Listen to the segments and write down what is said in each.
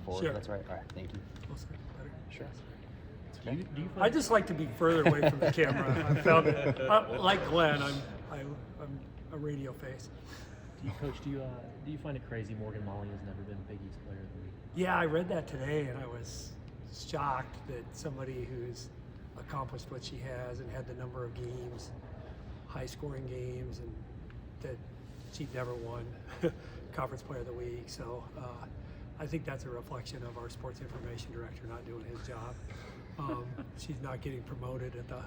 forward. Sure. That's right. All right. Thank you. Sure. I just like to be further away from the camera. I found it. Like Glenn, I'm a radio face. Coach, do you find it crazy Morgan Molly has never been Big East Player of the Week? Yeah, I read that today, and I was shocked that somebody who's accomplished what she has and had the number of games, high-scoring games, and that she'd never won Conference Player of the Week. So I think that's a reflection of our sports information director not doing his job. She's not getting promoted at the.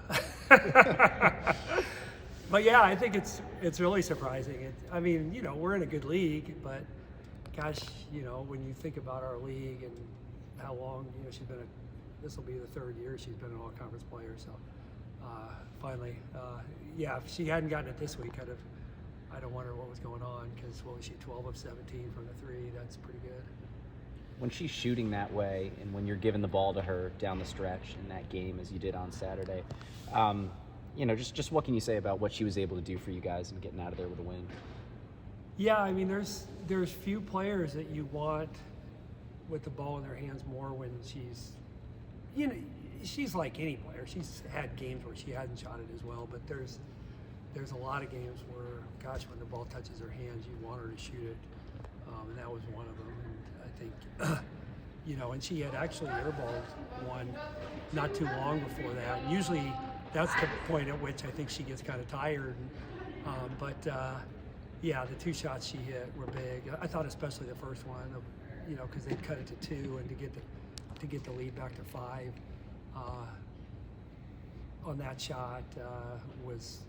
But yeah, I think it's really surprising. I mean, you know, we're in a good league, but gosh, you know, when you think about our league and how long, you know, she's been this will be the third year she's been an all-conference player. So finally, yeah, if she hadn't gotten it this week, I'd have wondered what was going on, because what was she, 12 of 17 from the three? That's pretty good. When she's shooting that way, and when you're giving the ball to her down the stretch in that game, as you did on Saturday, you know, just what can you say about what she was able to do for you guys and getting out of there with a win? Yeah, I mean, there's few players that you want with the ball in their hands more when she's, you know, she's like any player. She's had games where she hasn't shot it as well, but there's a lot of games where, gosh, when the ball touches her hands, you want her to shoot it, and that was one of them. And I think, you know, and she had actually airballed one not too long before that. And usually that's the point at which I think she gets kind of tired. But yeah, the two shots she hit were big. I thought especially the first one, you know, because they cut it to 2, and to get the lead back to 5 on that shot was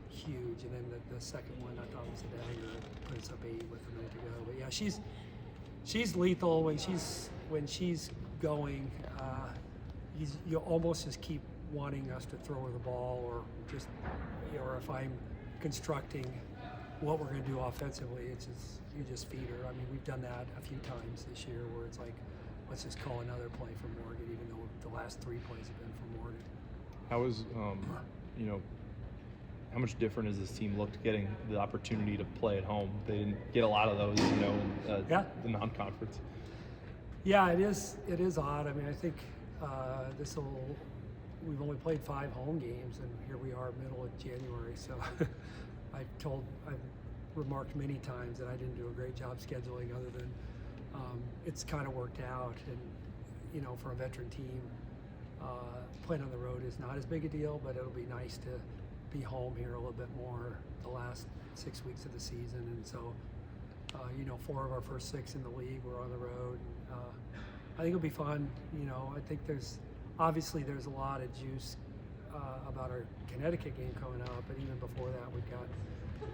huge. And then the second one I thought was a dagger, put us up 8 with a minute to go. But yeah, she's lethal when she's going. You almost just keep wanting us to throw her the ball, or just, or if I'm constructing what we're going to do offensively, it's just, you just feed her. I mean, we've done that a few times this year where it's like, let's just call another play for Morgan, even though the last 3 plays have been for Morgan. How is, you know, how much different has this team looked getting the opportunity to play at home? They didn't get a lot of those, you know, in the non-conference. Yeah, it is odd. I mean, I think we've only played 5 home games, and here we are middle of January. So I've remarked many times that I didn't do a great job scheduling, other than it's kind of worked out. And, you know, for a veteran team, playing on the road is not as big a deal, but it'll be nice to be home here a little bit more the last 6 weeks of the season. And so, you know, 4 of our first 6 in the league were on the road. I think it'll be fun. You know, I think there's a lot of juice about our Connecticut game coming up, but even before that, we've got,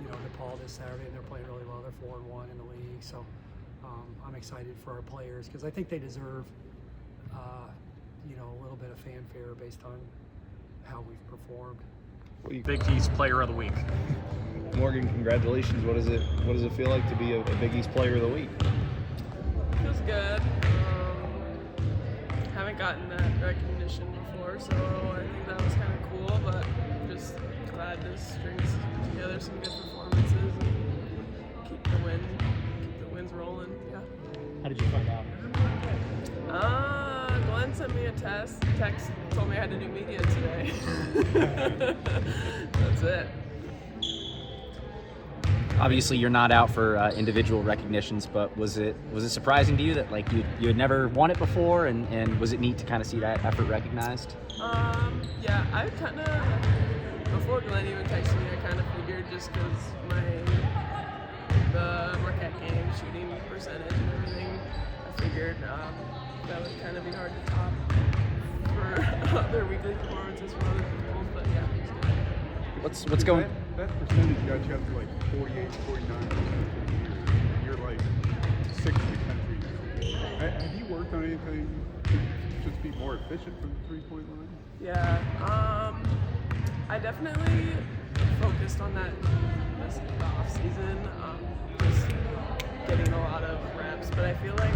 you know, DePaul this Saturday, and they're playing really well. They're 4-1 in the league, so I'm excited for our players, because I think they deserve, you know, a little bit of fanfare based on how we've performed. Big East Player of the Week. Morgan, congratulations. What does it feel like to be a Big East Player of the Week? Feels good. Haven't gotten that recognition before, so I think that was kind of cool, but just glad to string together some good performances and keep the wins rolling. Yeah. How did you find out? Glenn sent me a text, told me I had to do media today. That's it. Obviously, you're not out for individual recognitions, but was it surprising to you that, like, you had never won it before, and was it neat to kind of see that effort recognized? Yeah, I kind of, before Glenn even texted me, I kind of figured, just because the Marquette game shooting percentage and everything, I figured that would kind of be hard to top for other weekly performances from other people, but yeah, it was good. What's going? That percentage got you up to like 48, 49% for the year. You're like 6th in the country. Have you worked on anything to just be more efficient from the 3-point line? Yeah, I definitely focused on that this off season, just getting a lot of reps. But I feel like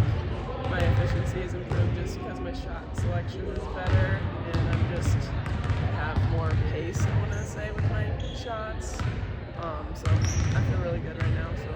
my efficiency has improved just because my shot selection is better, and I have more pace, I want to say, with my shots. So I feel really good right now. So